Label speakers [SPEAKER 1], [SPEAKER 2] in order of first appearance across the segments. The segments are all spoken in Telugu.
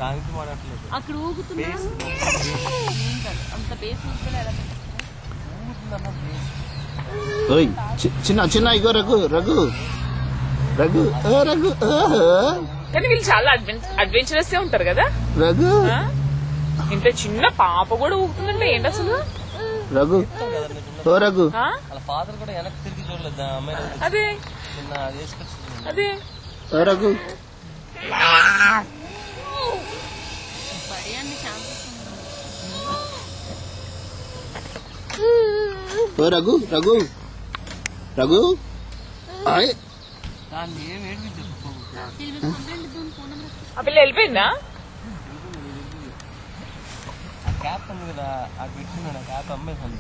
[SPEAKER 1] దానికి మాడట్లేదు.
[SPEAKER 2] అక్కడ ఊగుతున్నా అంత బేస్
[SPEAKER 3] చిన్న చిన్న ఇగో రఘు రఘు రఘు రఘు
[SPEAKER 4] కానీ వీళ్ళు చాలా అడ్వెంచరస్ ఉంటారు కదా. రఘు ఇంత చిన్న పాప కూడా ఊగుతుందంటే ఏంటి అసలు.
[SPEAKER 3] రఘు ఓ రఘు
[SPEAKER 1] ఫాదర్ కూడా వెనక్కి తిరిగి చూడలేదు అమ్మాయి.
[SPEAKER 4] అదే అదే
[SPEAKER 3] రఘు రఘు రఘు రఘు
[SPEAKER 4] ఆ పిల్ల వెళ్ళిపోయిందా.
[SPEAKER 1] క్యాప్ ఉంది కదా అది పెట్టుకున్నాడు. Cap అమ్మేసాను.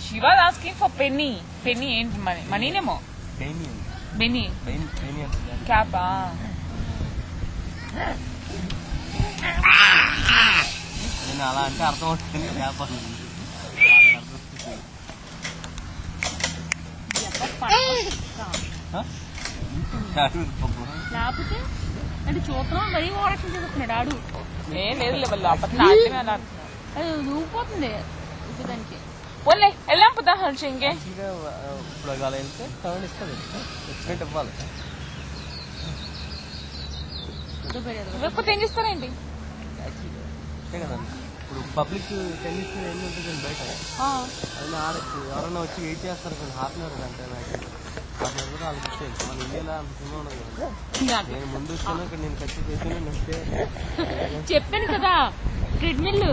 [SPEAKER 4] She was asking for penny. Penny ఏంటి మనీనేమో. బెన్నీ క్యాపా.
[SPEAKER 1] నేను అలా అంటే అర్థం అవుతుంది. క్యాప్
[SPEAKER 2] లేకపోతే అంటే చూస్తున్నాం మరీ ఓరక్షణ చేసుకున్నాడు ఆడు.
[SPEAKER 4] ఏం లేదు అప్పట్లో
[SPEAKER 2] అది ఊగిపోతుంది దానికి.
[SPEAKER 4] పోలే వెళ్ళాం పదా హర్ష. ఇంకే
[SPEAKER 1] ఇప్పుడు అలా వెళ్తే సౌండ్ ఇస్తుంది. ఎక్స్పెక్ట్ ఇవ్వాలి.
[SPEAKER 4] ఇవ్వకపోతే ఏం చేస్తారేంటి.
[SPEAKER 1] కదండి ఇప్పుడు పబ్లిక్ టెన్నిస్ ఎన్ని ఉంటుంది బయట. అది ఆడచ్చు. ఎవరన్నా వచ్చి వెయిట్ చేస్తారు కదా. హాఫ్ అన్ అవర్ అంటే హాఫ్ అన్ అవర్ కూడా వాళ్ళకి ఇచ్చేది. మన ఇండియాలో అంత సినిమా ఉండదు కదా. నేను ముందు వచ్చాను ఇక్కడ. నేను ఖర్చు చేసాను. నెక్స్ట్
[SPEAKER 2] చెప్పాను కదా ట్రెడ్మిల్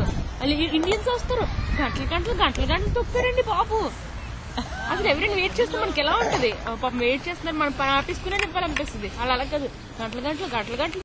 [SPEAKER 2] ఇండియన్స్ వస్తారు గంటలు గంటలు గంటలు గంటలు తొక్కుతారండి బాబు. అసలు ఎవరైనా వెయిట్ చేస్తే మనకి ఎలా ఉంటది. పాపం వెయిట్ చేస్తున్నారు మనం ఆపేసుకునే నింపాలనిపిస్తుంది. అలా కాదు గంటలు గంటలు గంటలు గంటలు